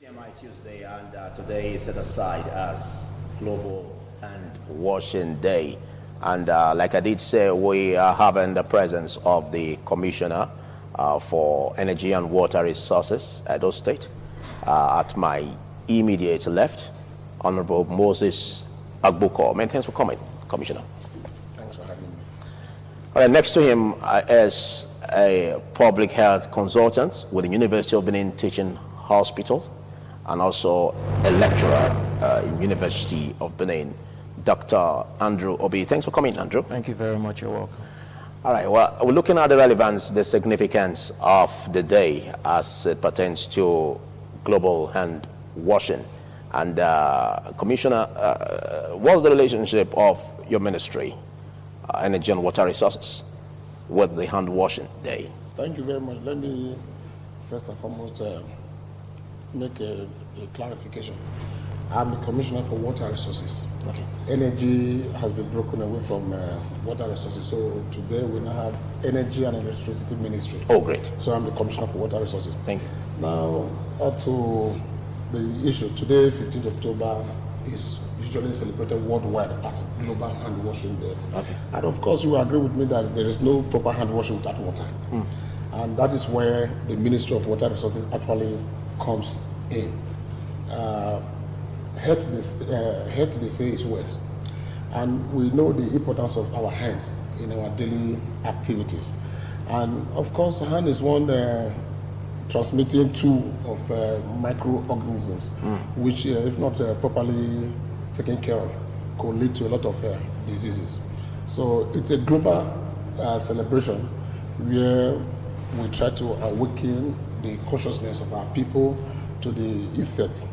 TMI Tuesday, and today is set aside as Global Hand Washing Day. And like I did say, we are having the presence of the Commissioner for Energy and Water Resources, Edo State, at my immediate left, Honorable Moses Agbuko. Many thanks for coming, Commissioner. Thanks for having me. All right, next to him is a public health consultant with the University of Benin Teaching Hospital, and also a lecturer in University of Benin, Dr. Andrew Obi. Thanks for coming, Andrew. Thank you very much. You're welcome. All right, well, we're looking at the relevance, the significance of the day as it pertains to global hand washing. And Commissioner, what's the relationship of your ministry, Energy and Water Resources, with the hand washing day? Thank you very much. Let me first and foremost make a clarification. I'm the Commissioner for Water Resources. Okay. Energy has been broken away from water resources, so today we now have Energy and Electricity Ministry. Oh, great. So I'm the Commissioner for Water Resources. Thank you. Now, to the issue, today, 15th October, is usually celebrated worldwide as Global Hand Washing Day. Okay. And of course, you agree with me that there is no proper hand washing without water. And that is where the Ministry of Water Resources actually comes in. Health, they say, is wet. And we know the importance of our hands in our daily activities. And of course, hand is one transmitting tool of microorganisms, which, if not properly taken care of, could lead to a lot of diseases. So it's a global celebration where we try to awaken the consciousness of our people to the effect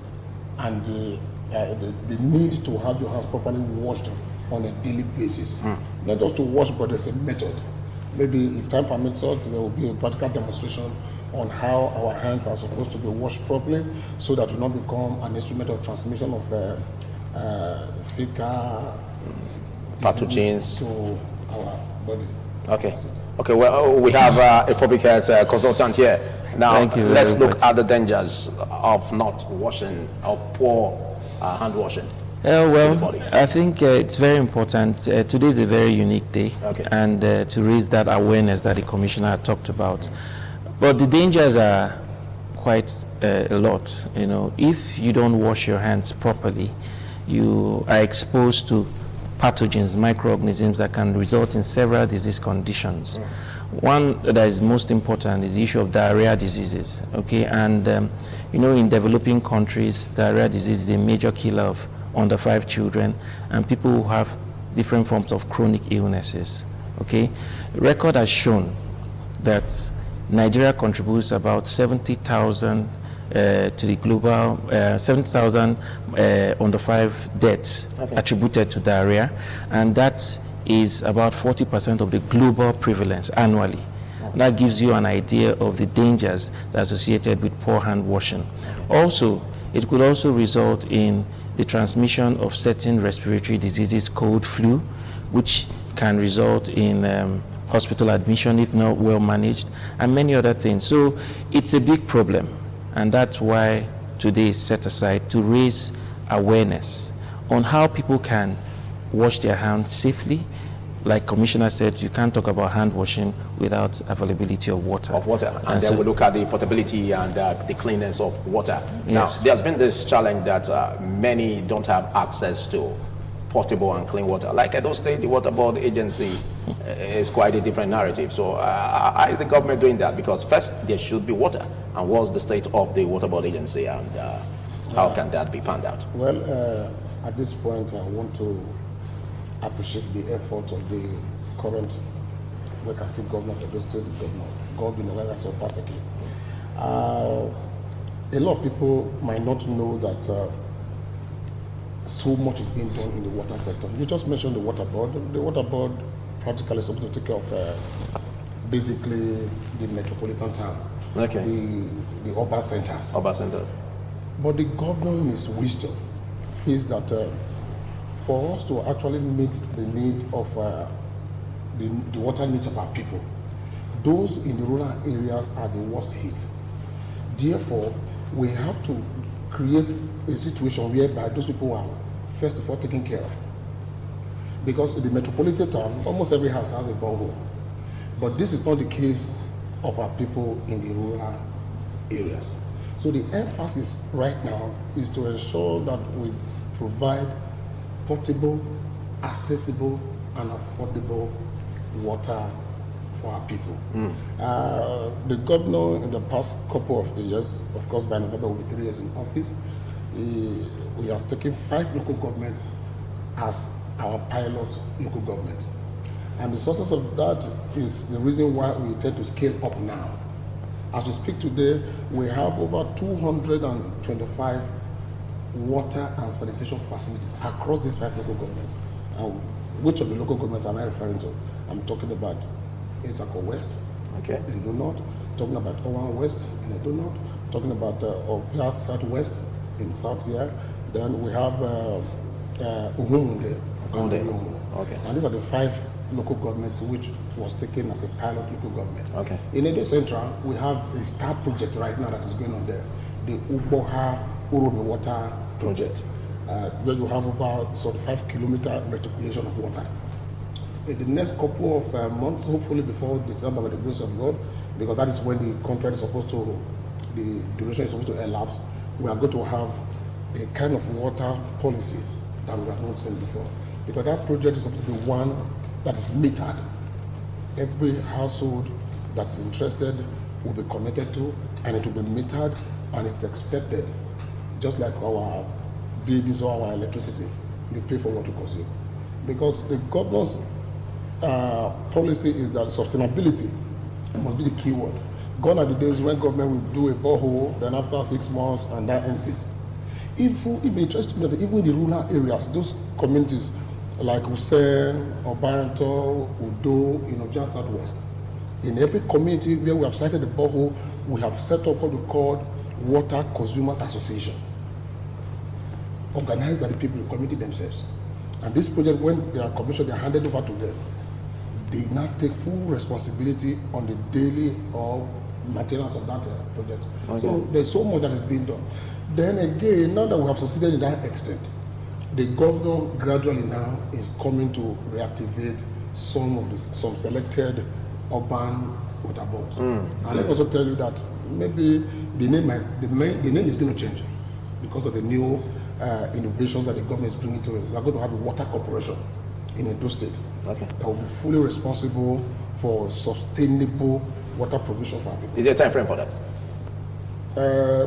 and the need to have your hands properly washed on a daily basis. Not just to wash, but there's a method. Maybe if time permits us, there will be a practical demonstration on how our hands are supposed to be washed properly so that we not become an instrument of transmission of fecal Pathogens to our body. Okay. Okay, well, we have a public health consultant here. Now, Thank you let's very look much. at the dangers of not washing, of poor hand washing. Well, body. I think it's very important. Today is a very unique day, Okay. and to raise that awareness that the Commissioner had talked about. But the dangers are quite a lot. You know, if you don't wash your hands properly, you are exposed to pathogens, microorganisms that can result in several disease conditions. One that is most important is the issue of diarrhea diseases. Okay, and you know, in developing countries, diarrhea disease is a major killer of under 5 children and people who have different forms of chronic illnesses. Okay, record has shown that Nigeria contributes about 70,000 to the global 70,000 under 5 deaths attributed to diarrhea, and that is about 40% of the global prevalence annually. That gives you an idea of the dangers that are associated with poor hand washing. Also, it could also result in the transmission of certain respiratory diseases, cold, flu, which can result in hospital admission if not well managed, and many other things. So it's a big problem, and that's why today is set aside to raise awareness on how people can wash their hands safely. Like Commissioner said, you can't talk about hand washing without availability of water. And then we look at the portability and the cleanness of water. Yes. Now, there's been this challenge that many don't have access to portable and clean water. Like Edo State, the Water Board Agency is quite a different narrative. So how is the government doing that? Because first, there should be water. And what's the state of the Water Board Agency, and how can that be panned out? Well, at this point, I want to appreciate the effort of the current vacancy governor of Edo State, Governor Godwin Olayaso Obaseki. A lot of people might not know that so much is being done in the water sector. You just mentioned the water board. The water board practically is supposed to take care of basically the metropolitan town, Okay. the urban centers. Urban centers. But the governor, in his wisdom, feels that for us to actually meet the need of the water needs of our people, those in the rural areas are the worst hit. Therefore, we have to create a situation whereby those people are first of all taken care of. Because in the metropolitan town, almost every house has a borehole. But this is not the case of our people in the rural areas. So the emphasis right now is to ensure that we provide portable, accessible, and affordable water for our people. The governor in the past couple of years, of course by November will be 3 years in office, we have taken 5 local governments as our pilot local governments. And the sources of that is the reason why we intend to scale up now. As we speak today, we have over 225 water and sanitation facilities across these 5 local governments. Which of the local governments am I referring to? I'm talking about Isako West, Okay. in Edo North, talking about Owan West in Edo North, talking about Ovia Southwest in South here. Then we have Uhumunde. Okay. And these are the 5 local governments which was taken as a pilot local government. Okay. In Edo Central, we have a STAR project right now that is going on there, the Uboha Uromi Water Project, where you have over 35-kilometer reticulation of water. In the next couple of months, hopefully before December, by the grace of God, because that is when the contract is supposed to, the duration is supposed to elapse, we are going to have a kind of water policy that we have not seen before. Because that project is supposed to be one that is metered. Every household that's interested will be committed to, and it will be metered, and it's expected, just like our bills or our electricity, you pay for what you consume. Because the governor's policy is that sustainability must be the key word. Gone are the days when government will do a borehole, then after 6 months, and that ends it. Even in the rural areas, those communities like Hussein, Obayanto, Udo, in Ovia Southwest, in every community where we have sited the borehole, we have set up what we call Water Consumers Association, organized by the people in the community themselves. And this project, when they are commissioned, they are handed over to them. They now take full responsibility on the daily or maintenance of that project. Okay. So there's so much that is being done. Then again, now that we have succeeded in that extent, the governor gradually now is coming to reactivate some selected urban water boards. And let me also tell you that maybe the name is going to change because of the new innovations that the government is bringing to it. We are going to have a water corporation in Edo State that will be fully responsible for sustainable water provision for our people. Is there a time frame for that?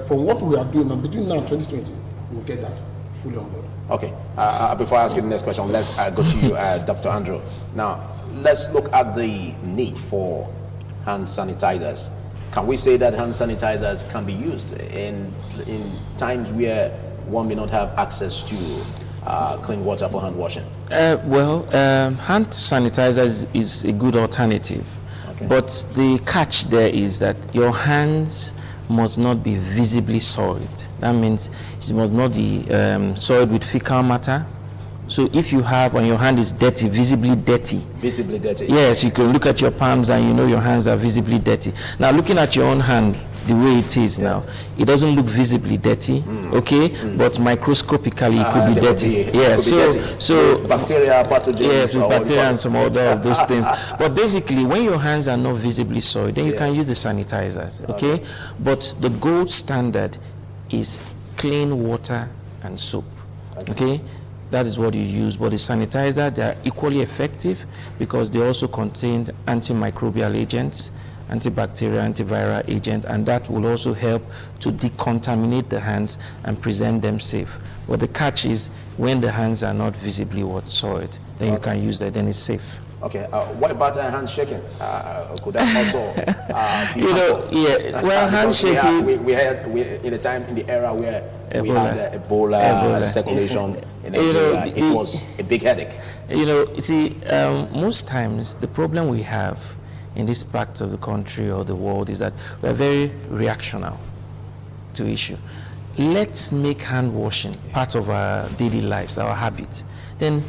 From what we are doing now, between now and 2020, we'll get that fully on board. Okay. Before I ask you the next question, let's go to you, Dr. Andrew. Now, let's look at the need for hand sanitizers. Can we say that hand sanitizers can be used in times where one may not have access to clean water for hand washing? Hand sanitizer is a good alternative. Okay. But the catch there is that your hands must not be visibly soiled. That means it must not be soiled with fecal matter. So if you have, and your hand is dirty, visibly dirty. Visibly dirty. Yes, you can look at your palms and you know your hands are visibly dirty. Now looking at your own hand, the way it is now, it doesn't look visibly dirty, okay? But microscopically it could be dirty. Yeah, so bacteria, pathogens. Yes, with bacteria and some other of those things. But basically, when your hands are not visibly soiled, then you can use the sanitizers, okay? But the gold standard is clean water and soap, okay? That is what you use. But the sanitizer, they are equally effective because they also contain antimicrobial agents, antibacterial, antiviral agent, and that will also help to decontaminate the hands and present them safe. But the catch is when the hands are not visibly soiled, then you can use that, then it's safe. Okay, what about hand shaking? Could that also be hand shaking. We had in the era where we had Ebola circulation in Nigeria, it was a big headache. Most times the problem we have in this part of the country or the world is that we are very reactional to issue. Let's make hand washing part of our daily lives, our habit. Then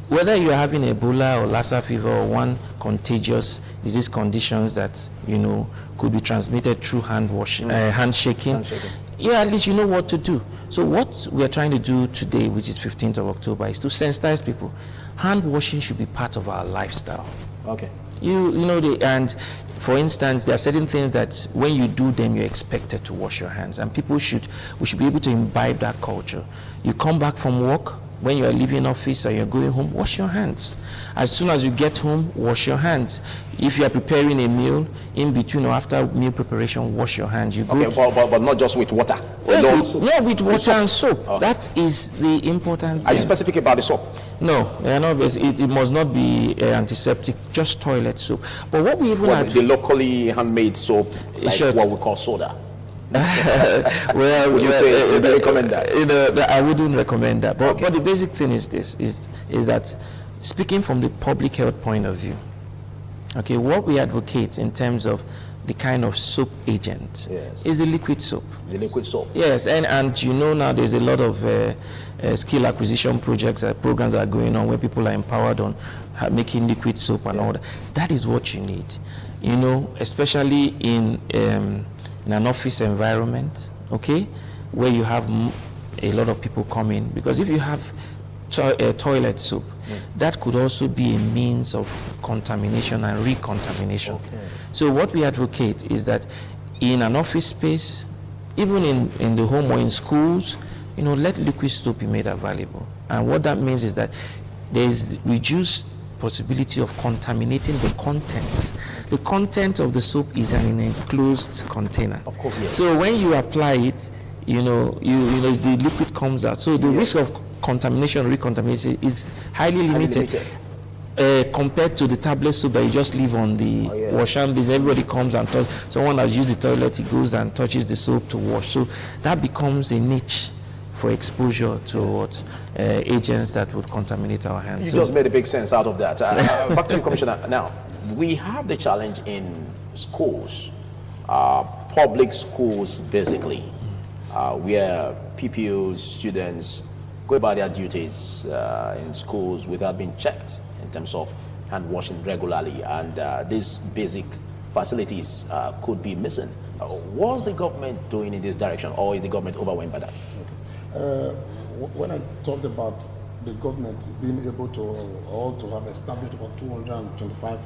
whether you're having Ebola or Lassa fever or one contagious disease conditions that could be transmitted through hand washing, hand shaking, at least you know what to do. So what we are trying to do today, which is 15th of October, is to sensitize people. Hand washing should be part of our lifestyle. Okay. You know, and for instance, there are certain things that when you do them, you're expected to wash your hands, and we should be able to imbibe that culture. You come back from work, when you are leaving office or you're going home, wash your hands. As soon as you get home, wash your hands. If you are preparing a meal, in between or after meal preparation, wash your hands. You go but not just with water. no, with water and soap. Okay. That is the important thing. Are you specific about the soap? No, it must not be antiseptic, just toilet soap. But what we even the locally handmade soap, like what we call soda. Well, would you say you recommend that? I wouldn't recommend that. But the basic thing is this: is that speaking from the public health point of view, okay, what we advocate in terms of the kind of soap agent is the liquid soap. The liquid soap. Yes, and you know now there's a lot of skill acquisition projects, programs that are going on where people are empowered on making liquid soap and all that. That is what you need, you know, especially in an office environment, okay, where you have a lot of people coming, because if you have toilet soap, that could also be a means of contamination and recontamination. Okay. So what we advocate is that in an office space, even in the home or in schools, you know, let liquid soap be made available. And what that means is that there is reduced possibility of contaminating the content. The content of the soap is in an enclosed container. Of course, yes. So when you apply it, you know, the liquid comes out. So the risk of contamination, recontamination is highly limited. Compared to the tablet soap that you just leave on the wash and business. Everybody comes and touch. Someone has used the toilet, he goes and touches the soap to wash. So that becomes a niche for exposure to agents that would contaminate our hands. You just made a big sense out of that. Back to you, Commissioner. Now, we have the challenge in schools, public schools basically, where PPOs, students, go about their duties in schools without being checked in terms of hand washing regularly, and these basic facilities could be missing. What's the government doing in this direction, or is the government overwhelmed by that? When I talked about the government being able to have established about 225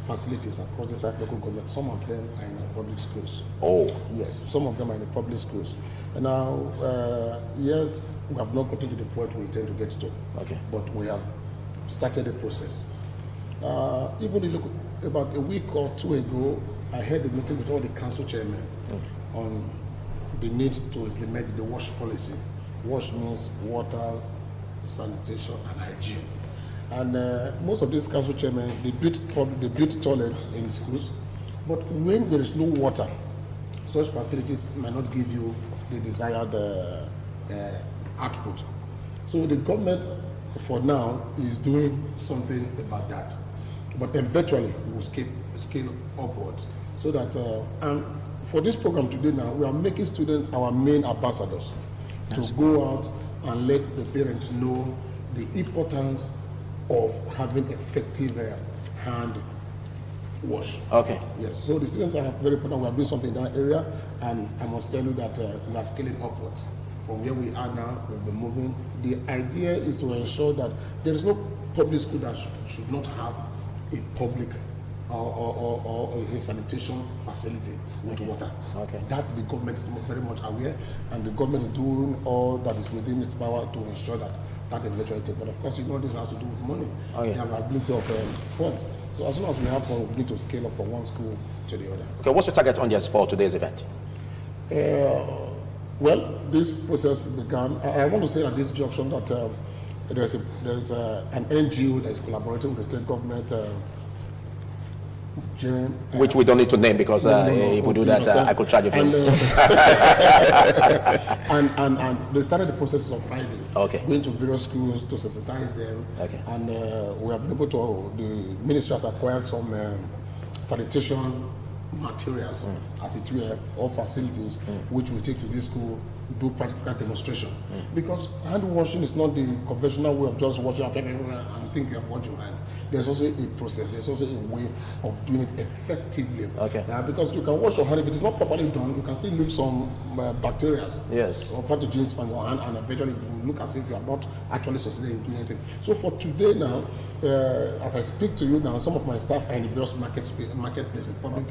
facilities across these 5 local governments, some of them are in the public schools. Oh. Yes, some of them are in the public schools. And now, yes, we have not gotten to the point we intend to get to. Okay. But we have started the process. Even about a week or 2 ago, I had a meeting with all the council chairmen on the need to implement the WASH policy. WASH means water, sanitation, and hygiene. And most of these council chairmen, they build toilets in schools, but when there is no water, such facilities might not give you the desired output. So the government, for now, is doing something about that. But eventually, we will scale upwards. So that, and for this program today now, we are making students our main ambassadors to go out and let the parents know the importance of having effective hand wash. Okay. Yes, so the students are very important. We are doing something in that area, and I must tell you that we are scaling upwards. From where we are now, we'll be moving. The idea is to ensure that there is no public school that should not have a public or a sanitation facility with water. Okay. That the government is very much aware, and the government is doing all that is within its power to ensure that eventuality. But of course, you know, this has to do with money. The availability of funds. So as soon as we have funds, we need to scale up from one school to the other. Okay, what's your target audience for today's event? Well, this process began. I want to say at this junction that there's an NGO that is collaborating with the state government. Which we don't need to name, because if we do that, I could charge you for and they started the process on Friday. Okay. Going to various schools to sensitize them. Okay. And we have been able to, the ministry has acquired some sanitation materials, as it were, or facilities, which we take to this school do practical demonstration. Because hand washing is not the conventional way of just washing up and think you have washed your hands. There's also a process, there's also a way of doing it effectively. Okay. Because you can wash your hand, if it is not properly done, you can still leave some bacteria or pathogens on your hand, and eventually it will look as if you are not actually succeeding in doing anything. So for today now, as I speak to you now, some of my staff are in the various marketplaces, public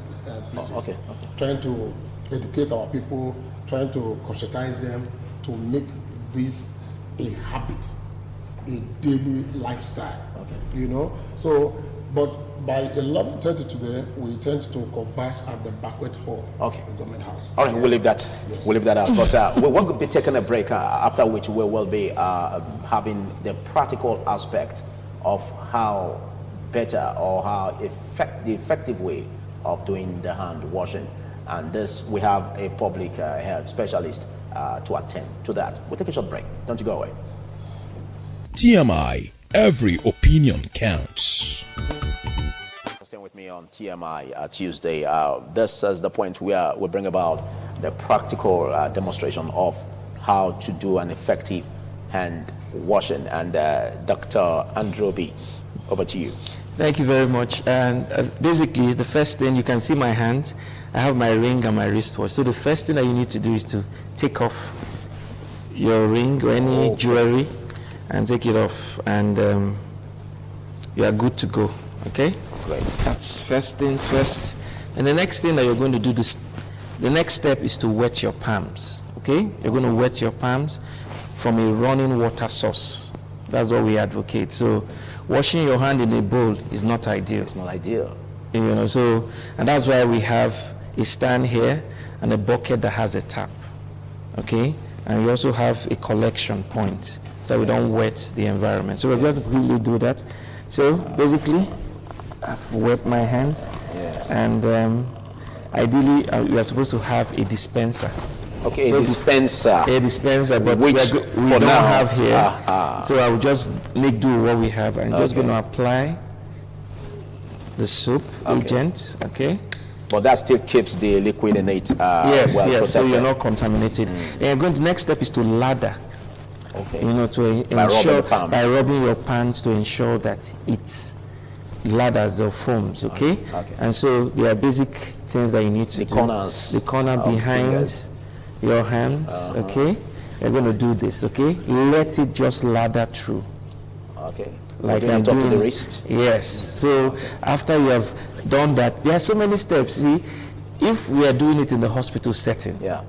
places, trying to educate our people, trying to conscientize them to make this a habit, a daily lifestyle. You know, so but by 11:30 today, we intend to converge at the banquet hall, the government house. All right, we'll leave that. Yes. We'll leave that out. But we will be taking a break, after which we will be having the practical aspect of how better or how the effective way of doing the hand washing. And this, we have a public health specialist to attend to that. We'll take a short break. Don't you go away. TMI, every opinion counts. Staying with me on TMI Tuesday. This is the point where we bring about the practical demonstration of how to do an effective hand washing. And Dr. Androbi, over to you. Thank you very much. And basically, the first thing, you can see my hand. I have my ring and my wristwatch. So the first thing that you need to do is to take off your ring or any jewelry and take it off, and you are good to go. Okay? Great. That's first things first. And the next thing that you're going to do, the next step is to wet your palms. Okay? You're going to wet your palms from a running water source. That's what we advocate. So washing your hand in a bowl is not ideal. It's not ideal. You know, so, and that's why we have a stand here and a bucket that has a tap. Okay? And we also have a collection point so we don't wet the environment. So we're going to really do that. So basically, I've wet my hands. Yes. And ideally, we are supposed to have a dispenser. Okay, So a dispenser. A dispenser, but Which, we for don't now, have here. So I will just make do with what we have. I'm just going to apply the soap agent, okay? But that still keeps the liquid in it Yes, well yes, so protected. you're not contaminated. Then going to next step is to lather. Okay. You know, to By rubbing ensure the palm. by rubbing your palms to ensure that it's ladders or foams, okay? Okay. And so there are basic things that you need to The do. corners The corner of behind fingers. your hands, okay? You're going to do this, okay? Let it just lather through. Okay. Like Bring I'm it up to the doing- wrist. Yes. So after you have done that, there are so many steps. See, if we are doing it in the hospital setting, Yeah.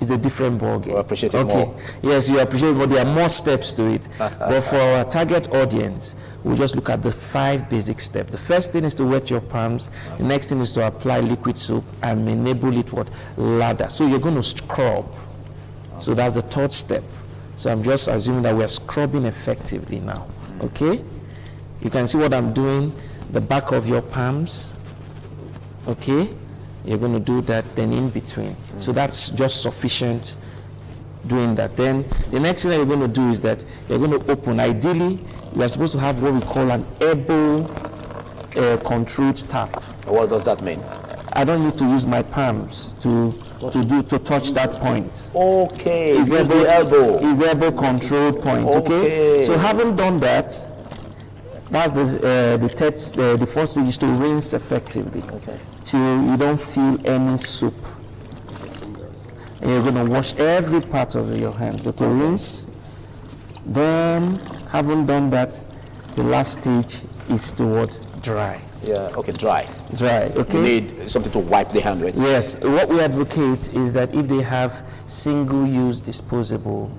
it's a different ballgame. We appreciate it more. Yes, you appreciate it, but there are more steps to it. But for our target audience, we just look at the 5 basic steps. The first thing is to wet your palms. The next thing is to apply liquid soap and enable it what? Lather. So you're going to scrub. So that's the 3rd step. So I'm just assuming that we're scrubbing effectively now. Okay? You can see what I'm doing, the back of your palms. Okay? You're going to do that, then in between. So that's just sufficient doing that. Then the next thing that you're going to do is that you're going to open. Ideally, you are supposed to have what we call an elbow controlled tap. What does that mean? I don't need to use my palms to touch that point. Okay. Is Use the elbow. Is the elbow control point, okay? Okay. So having done that, that's the first stage is to rinse effectively. Okay. Till you don't feel any soap. And you're going to wash every part of your hands. Okay, rinse. Then, having done that, the last stage is toward dry. Yeah. Okay. Dry. Dry, okay? You need something to wipe the hand with. Yes, what we advocate is that if they have single-use disposable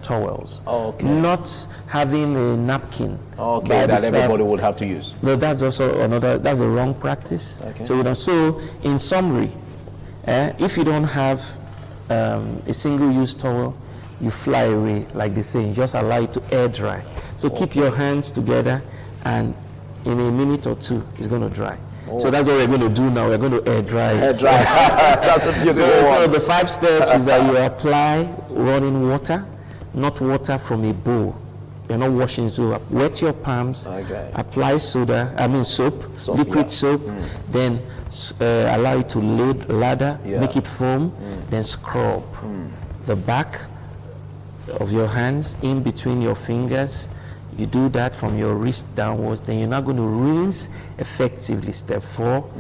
towels, Okay. not having a napkin. Okay. by the That side. everybody would have to use. No, that's also that's a wrong practice. Okay. So, so in summary, if you don't have a single-use towel, you fly away, like they say. Just allow it to air dry. So keep your hands together, and in a minute or 2, it's going to dry. So that's what we're going to do now. We're going to air dry it. Air dry. That's a beautiful So one. the 5 steps is that you apply running water, not water from a bowl. You're not washing, so wet your palms, Okay. apply soap, Soap, liquid yeah. soap, then allow it to lather, Yeah. make it foam, then scrub. the back of your hands, in between your fingers. You do that from your wrist downwards, then you're now going to rinse effectively, step 4.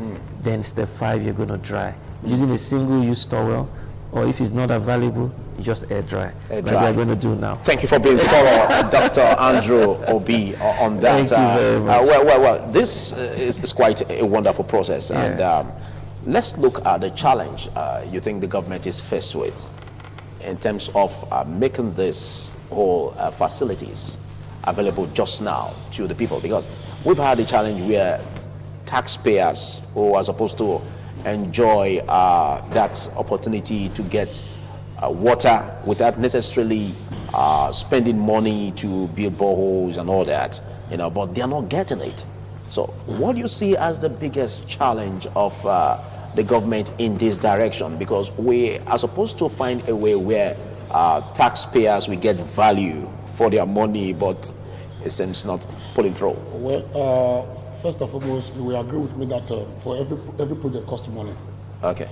Then step 5, you're going to dry. Using a single-use towel, or if it's not available, you just air dry. Air like dry. we're going to do now. Thank you for being thorough, Dr. Andrew Obi, on that. Thank you very much. Well, this is quite a wonderful process. Yes. And let's look at the challenge you think the government is faced with in terms of making this whole facilities available just now to the people. Because we've had a challenge where taxpayers who are supposed to enjoy that opportunity to get water without necessarily spending money to build boreholes and all that, but they're not getting it. So what do you see as the biggest challenge of the government in this direction? Because we are supposed to find a way where taxpayers will get value for their money, but it seems not pulling through. Well, first and foremost, you will agree with me that for every project costs money. Okay.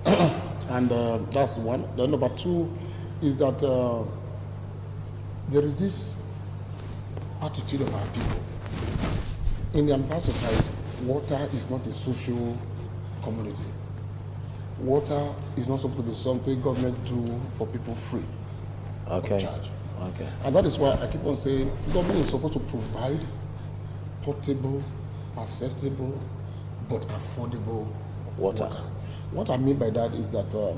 And that's one. Then number 2 is that there is this attitude of our people. In the advanced society, water is not a social commodity. Water is not supposed to be something government do for people free Okay. of charge. Okay. And that is why I keep on saying government is supposed to provide portable, accessible, but affordable Water. What I mean by that is that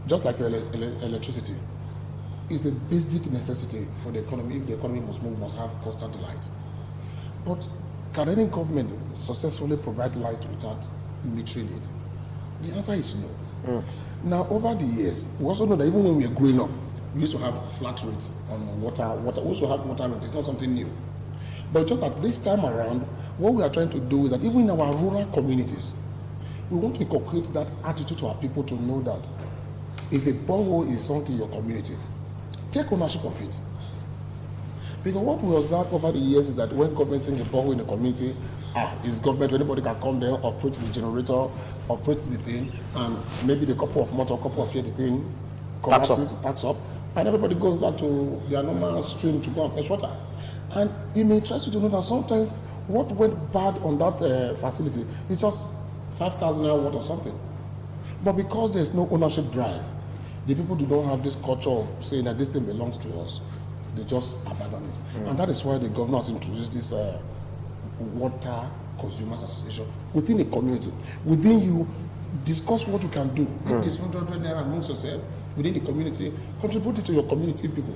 just like electricity is a basic necessity for the economy. If the economy must move, must have constant light. But can any government successfully provide light without metering it? The answer is no. Now, over the years, we also know that even when we were growing up, we used to have flat rates on water. We also have water rate. It's not something new. But just at this time around, what we are trying to do is that even in our rural communities, we want to inculcate that attitude to our people to know that if a borehole is sunk in your community, take ownership of it. Because what we observe over the years is that when government sink a borehole in the community, it's government, anybody can come there, operate the generator, operate the thing, and maybe the couple of months or couple of years the thing collapses, packs up, and everybody goes back to their normal stream to go and fetch water. And it may interest you to know that sometimes what went bad on that facility is just 5,000 naira watt or something. But because there's no ownership drive, the people do not have this culture of saying that this thing belongs to us. They just abandon it. And that is why the governor has introduced this Water Consumers Association within a community. Within you, discuss what you can do. If this 100 naira amongst yourself within the community, contribute it to your community people.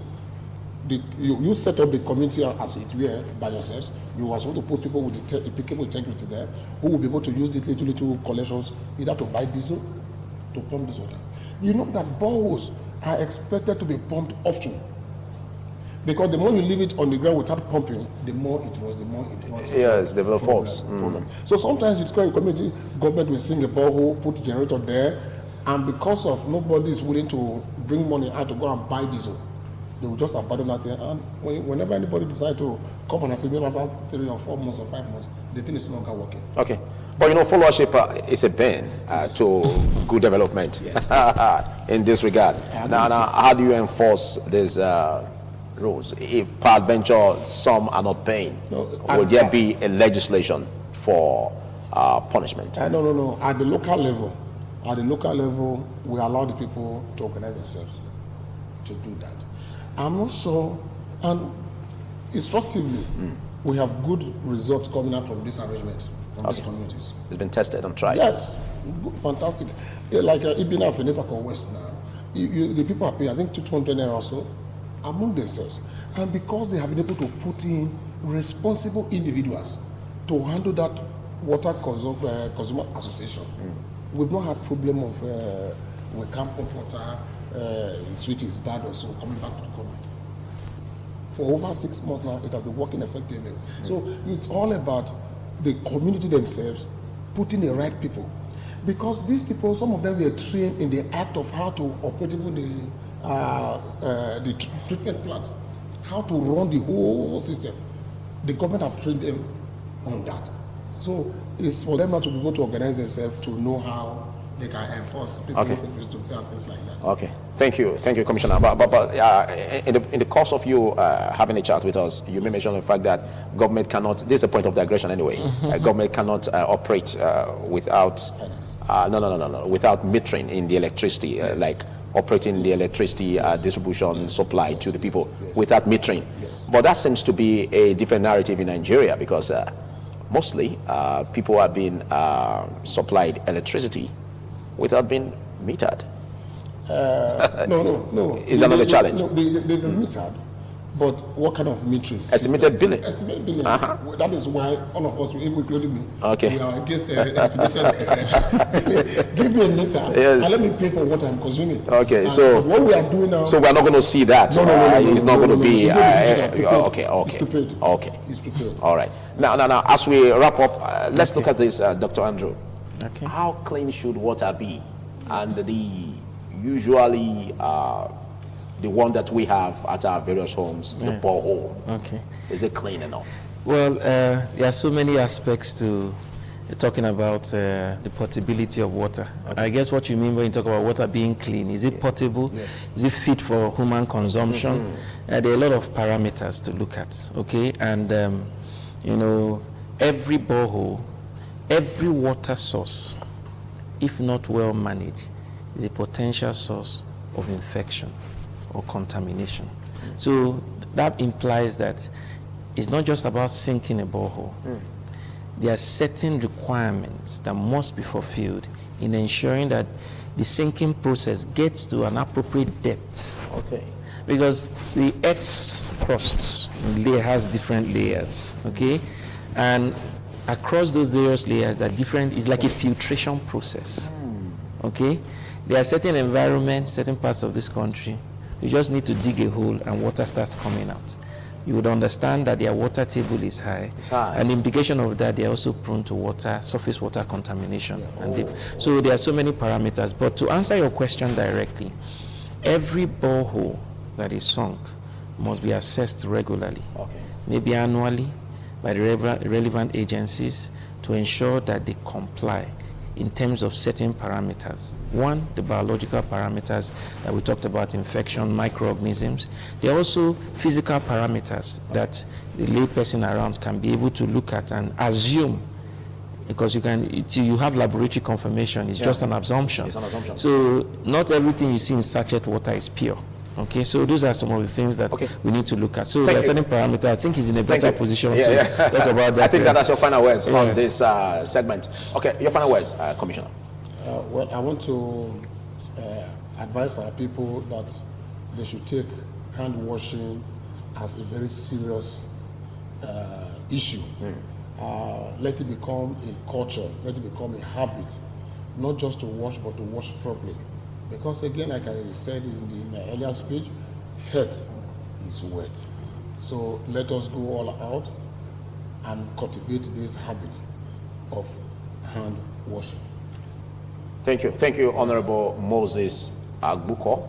You set up the community as it were by yourselves. You are supposed to put people with applicable integrity there who will be able to use the little collections either to buy diesel, to pump this water. You know that boreholes are expected to be pumped often. Because the more you leave it on the ground without pumping, the more it runs. Yes, develop force. Problem. So sometimes it's quite a community, government will sink a borehole, put a generator there, and because of nobody is willing to bring money out to go and buy diesel, they will just abandon that thing. And whenever anybody decides to come and say, maybe after 3 or 4 months or 5 months, the thing is no longer working. Okay. But followership is a bane to good development in this regard. Now, how do you enforce these rules? If peradventure some are not paying, will there be a legislation for punishment? No. At the local level, we allow the people to organize themselves to do that. I'm not sure, and instructively, we have good results coming out from this arrangement, from these communities. It's been tested and tried. Yes, good, fantastic. Like Ibina Fenesako West now, the people are paying, I think, 200 naira or so among themselves. And because they have been able to put in responsible individuals to handle that Water Consumer Association, we've not had problem of we can't put water, switch is bad or so, coming back to the government. For over 6 months now, it has been working effectively. So it's all about the community themselves putting the right people. Because these people, some of them were trained in the act of how to operate even the treatment plant, how to run the whole system. The government have trained them on that. So it's for them now to be able to organize themselves to know how they can enforce people Okay. who refuse to pay and things like that. Okay, thank you, Commissioner. But in the course of you having a chat with us, you may mention the fact that government cannot. This is a point of digression anyway. Government cannot operate without no, without metering in the electricity, like operating the electricity distribution supply to the people without metering. Yes. But that seems to be a different narrative in Nigeria because mostly people are being supplied electricity without being metered. No. Is that not a challenge? No, they've been metered, but what kind of metering? Estimated billing. Estimated billing. Uh-huh. That is why all of us, including me, Okay. we are against estimated. Give me a meter Yes. and let me pay for what I'm consuming. Okay, And so- what we are doing now. So we're not going to see that. It's not going to be. It's going to be digital, Okay. It's prepared. Okay. It's prepared. All right. Now, as we wrap up, let's look at this, Dr. Andrew. Okay. How clean should water be? And usually the one that we have at our various homes, the borehole, Okay. is it clean enough? Well, there are so many aspects to talking about the portability of water. I guess what you mean when you talk about water being clean, is it potable? Is it fit for human consumption? There are a lot of parameters to look at, okay? And, every borehole, every water source, if not well managed, is a potential source of infection or contamination. So that implies that it's not just about sinking a borehole. There are certain requirements that must be fulfilled in ensuring that the sinking process gets to an appropriate depth. Okay. Because the Earth's crust has different layers, okay? And across those various layers are different, it's like a filtration process, okay? There are certain environments, certain parts of this country, you just need to dig a hole and water starts coming out. You would understand that their water table is high. It's high. And the implication of that, they are also prone to surface water contamination. So there are so many parameters. But to answer your question directly, every borehole that is sunk must be assessed regularly, Okay. maybe annually, by the relevant agencies to ensure that they comply in terms of certain parameters. One, the biological parameters that we talked about, infection, microorganisms. There are also physical parameters that the layperson around can be able to look at and assume, because you have laboratory confirmation, it's just an assumption. It's an assumption. So not everything you see in sachet water is pure. Okay, so those are some of the things that we need to look at. So there are certain parameters. I think he's in a better position to talk about that. I think that's your final words on Yes. this segment. Okay, your final words, Commissioner. Well, I want to advise our people that they should take hand washing as a very serious issue. Let it become a culture, let it become a habit, not just to wash, but to wash properly. Because again, like I said in my earlier speech, health is wet. So let us go all out and cultivate this habit of hand washing. Thank you, Honorable Moses Agbuko.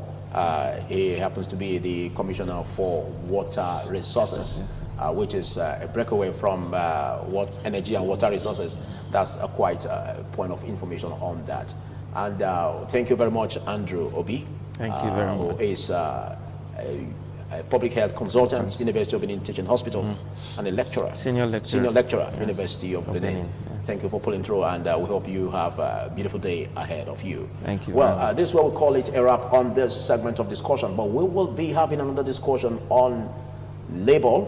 He happens to be the Commissioner for Water Resources, which is a breakaway from what energy and water resources. That's quite a point of information on that. And thank you very much, Andrew Obi. Thank you very much. Who is a public health consultant, University of Benin Teaching Hospital, and a lecturer. Senior lecturer. Yes. University of Benin. Thank you for pulling through, and we hope you have a beautiful day ahead of you. Thank you. Well, this is what we call it a wrap on this segment of discussion, but we will be having another discussion on labor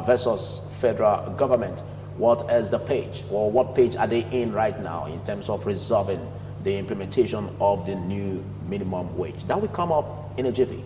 versus federal government. What is the page, or what page are they in right now in terms of resolving the implementation of the new minimum wage? That will come up in a jiffy.